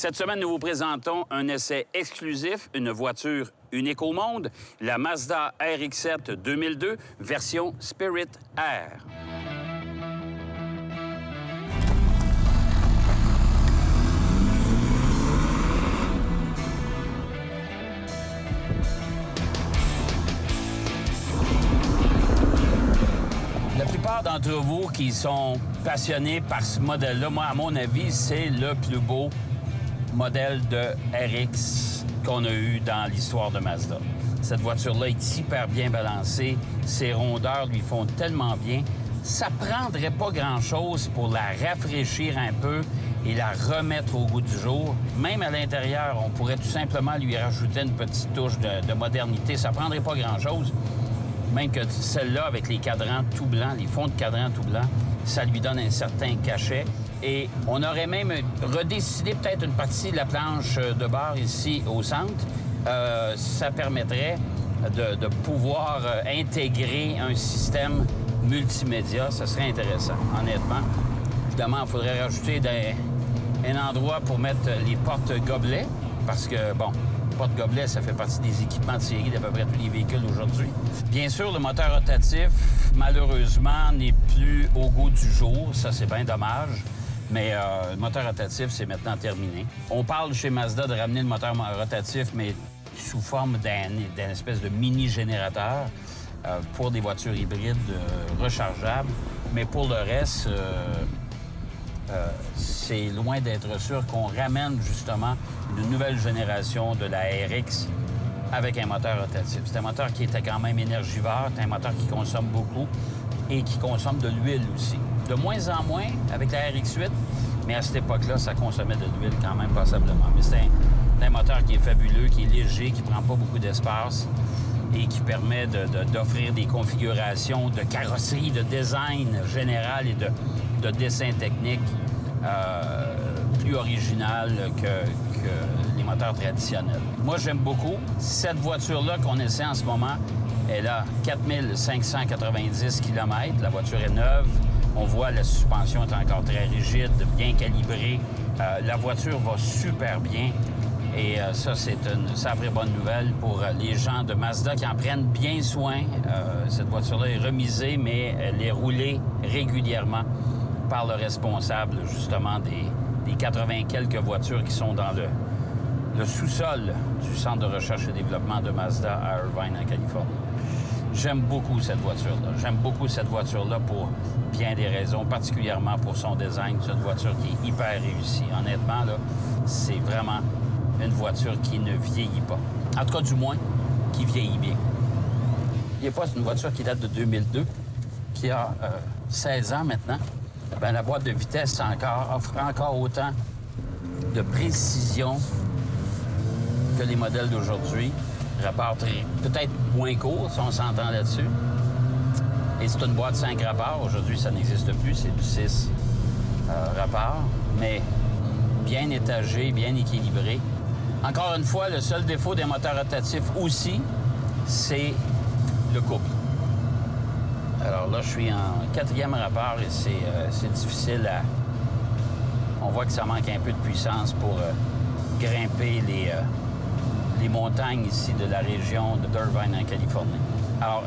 Cette semaine, nous vous présentons un essai exclusif, une voiture unique au monde, la Mazda RX-7 2002, version Spirit Air. La plupart d'entre vous qui sont passionnés par ce modèle-là, moi, à mon avis, c'est le plus beau modèle de RX qu'on a eu dans l'histoire de Mazda. Cette voiture-là est hyper bien balancée. Ses rondeurs lui font tellement bien. Ça prendrait pas grand-chose pour la rafraîchir un peu et la remettre au goût du jour. Même à l'intérieur, on pourrait tout simplement lui rajouter une petite touche de modernité. Ça prendrait pas grand-chose. Même que celle-là, avec les cadrans tout blancs, les fonds de cadran tout blancs, ça lui donne un certain cachet. Et on aurait même redessiné peut-être une partie de la planche de bar ici au centre. Ça permettrait de pouvoir intégrer un système multimédia. Ça serait intéressant, honnêtement. Évidemment, il faudrait rajouter un endroit pour mettre les portes-gobelets, parce que, bon, porte-gobelet, ça fait partie des équipements de série d'à peu près tous les véhicules aujourd'hui. Bien sûr, le moteur rotatif, malheureusement, n'est plus au goût du jour. Ça, c'est bien dommage. Mais le moteur rotatif, c'est maintenant terminé. On parle chez Mazda de ramener le moteur rotatif, mais sous forme d'un espèce de mini-générateur pour des voitures hybrides rechargeables. Mais pour le reste, c'est loin d'être sûr qu'on ramène justement une nouvelle génération de la RX avec un moteur rotatif. C'est un moteur qui était quand même énergivore, c'est un moteur qui consomme beaucoup et qui consomme de l'huile aussi. De moins en moins avec la RX-8, mais à cette époque-là, ça consommait de l'huile quand même passablement. Mais c'est un moteur qui est fabuleux, qui est léger, qui prend pas beaucoup d'espace et qui permet d'offrir des configurations de carrosserie, de design général et de dessin technique plus original que les moteurs traditionnels. Moi, j'aime beaucoup. Cette voiture-là qu'on essaie en ce moment, elle a 4590 km. La voiture est neuve. On voit la suspension est encore très rigide, bien calibrée. La voiture va super bien. Et ça, c'est une sacrée bonne nouvelle pour les gens de Mazda qui en prennent bien soin. Cette voiture-là est remisée, mais elle est roulée régulièrement par le responsable, justement, des 80 quelques voitures qui sont dans le sous-sol du centre de recherche et développement de Mazda à Irvine, en Californie. J'aime beaucoup cette voiture-là. J'aime beaucoup cette voiture-là pour bien des raisons, particulièrement pour son design. C'est une voiture qui est hyper réussie. Honnêtement, là, c'est vraiment une voiture qui ne vieillit pas. En tout cas, du moins, qui vieillit bien. Il n'y a pas une voiture qui date de 2002, qui a 16 ans maintenant. Bien, la boîte de vitesse offre encore autant de précision que les modèles d'aujourd'hui. Rapport peut-être moins court, si on s'entend là-dessus. Et c'est une boîte 5 rapports. Aujourd'hui, ça n'existe plus, c'est du 6 rapports. Mais bien étagé, bien équilibré. Encore une fois, le seul défaut des moteurs rotatifs aussi, c'est le couple. Alors là, je suis en 4e rapport et c'est difficile à... On voit que ça manque un peu de puissance pour grimper les montagnes ici de la région d'Irvine, en Californie. Alors,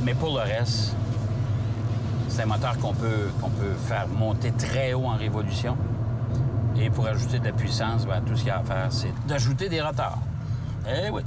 mais pour le reste, c'est un moteur qu'on peut faire monter très haut en révolution. Et pour ajouter de la puissance, bien, tout ce qu'il y a à faire, c'est d'ajouter des rotors. Eh oui!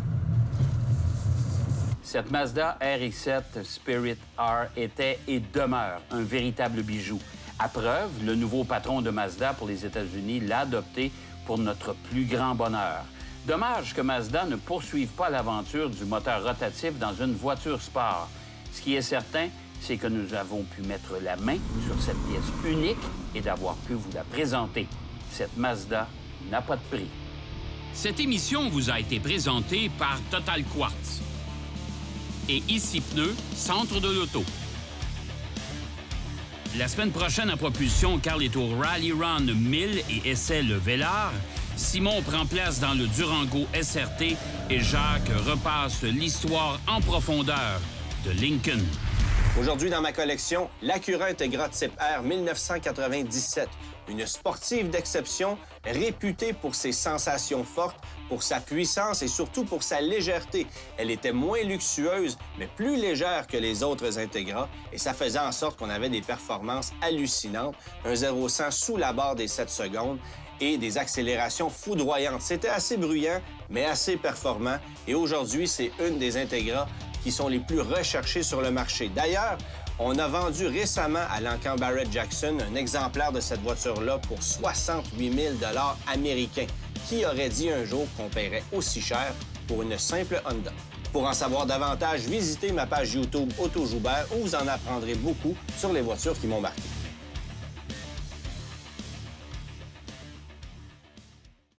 Cette Mazda RX-7 Spirit R était et demeure un véritable bijou. À preuve, le nouveau patron de Mazda pour les États-Unis l'a adopté pour notre plus grand bonheur. Dommage que Mazda ne poursuive pas l'aventure du moteur rotatif dans une voiture sport. Ce qui est certain, c'est que nous avons pu mettre la main sur cette pièce unique et d'avoir pu vous la présenter. Cette Mazda n'a pas de prix. Cette émission vous a été présentée par Total Quartz et Ici Pneus, centre de l'auto. La semaine prochaine, à propulsion Carlito Rally Run 1000 et essai le Velar, Simon prend place dans le Durango SRT et Jacques repasse l'histoire en profondeur de Lincoln. Aujourd'hui, dans ma collection, l'Acura Integra Type R 1997. une sportive d'exception, réputée pour ses sensations fortes, pour sa puissance et surtout pour sa légèreté. Elle était moins luxueuse, mais plus légère que les autres Integra, et ça faisait en sorte qu'on avait des performances hallucinantes, un 0-100 sous la barre des 7 secondes et des accélérations foudroyantes. C'était assez bruyant, mais assez performant, et aujourd'hui, c'est une des Integra qui sont les plus recherchées sur le marché. D'ailleurs, on a vendu récemment à Lancan Barrett Jackson un exemplaire de cette voiture-là pour 68 000 américains. Qui aurait dit un jour qu'on paierait aussi cher pour une simple Honda? Pour en savoir davantage, visitez ma page YouTube Auto Joubert où vous en apprendrez beaucoup sur les voitures qui m'ont marqué.